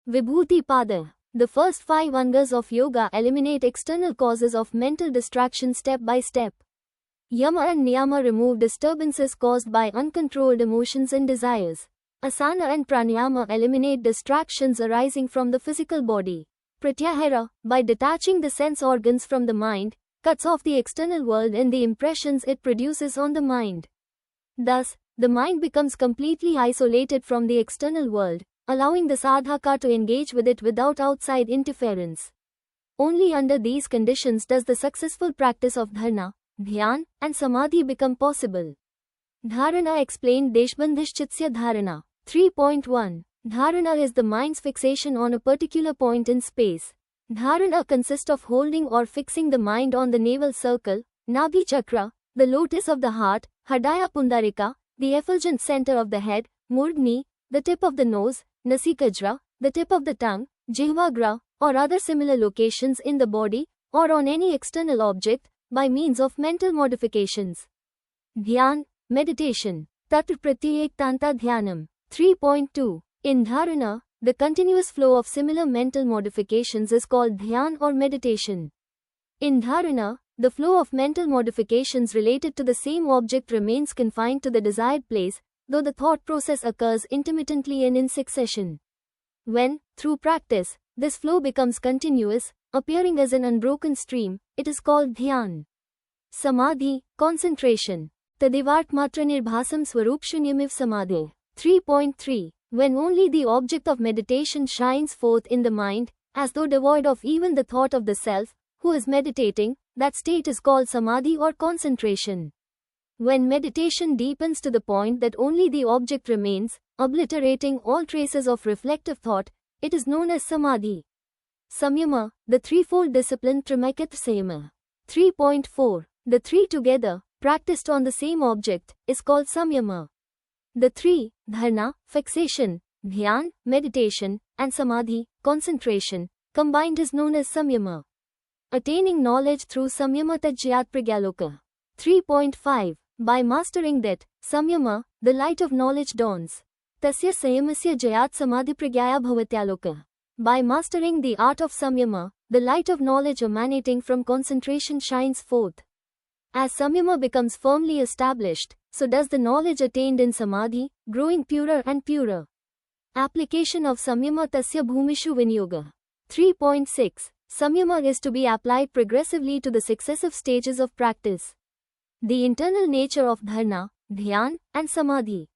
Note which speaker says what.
Speaker 1: Vibhuti-pada. The first 5 angas of yoga eliminate external causes of mental distraction step by step. Yama and Niyama remove disturbances caused by uncontrolled emotions and desires. Asana and Pranayama eliminate distractions arising from the physical body. Pratyahara, by detaching the sense organs from the mind, cuts off the external world and the impressions it produces on the mind. Thus, the mind becomes completely isolated from the external world, allowing the sadhaka to engage with it without outside interference. Only under these conditions does the successful practice of dharana, dhyan, and samadhi become possible. Dharana explained Deshbandhishchitsya Dharana. 3.1. Dharana is the mind's fixation on a particular point in space. Dharana consists of holding or fixing the mind on the navel circle, Nabhi Chakra, the lotus of the heart, Hridaya Pundarika, the effulgent center of the head, Murdni, the tip of the nose, Nasikajra, the tip of the tongue, Jihvagra, or other similar locations in the body, or on any external object, by means of mental modifications. Dhyan, meditation. Tatra Pratyayekanta Dhyanam. 3.2. In dharana, the continuous flow of similar mental modifications is called dhyan or meditation. In dharana, the flow of mental modifications related to the same object remains confined to the desired place, though the thought process occurs intermittently and in succession. When, through practice, this flow becomes continuous, appearing as an unbroken stream, it is called dhyan. Samadhi, concentration. Tadivartmatra nirbhasam swarupshunyamiv samadhi. 3.3. When only the object of meditation shines forth in the mind, as though devoid of even the thought of the self, who is meditating, that state is called samadhi or concentration. When meditation deepens to the point that only the object remains, obliterating all traces of reflective thought, it is known as samadhi. Samyama, the threefold discipline Trimaikatra Sayama. 3.4. The three together, practiced on the same object, is called samyama. The three, dharana, fixation, dhyan, meditation, and samadhi, concentration, combined is known as samyama. Attaining knowledge through samyama tajyat pragyaloka. 3.5. By mastering that, samyama, the light of knowledge dawns. Tasya sayamasya jayat samadhi pragyaya bhavatyaloka. By mastering the art of samyama, the light of knowledge emanating from concentration shines forth. As samyama becomes firmly established, so does the knowledge attained in samadhi, growing purer and purer. Application of samyama tasya bhumishu vinyoga. 3.6. Samyama is to be applied progressively to the successive stages of practice. The internal nature of dharana, dhyan, and samadhi.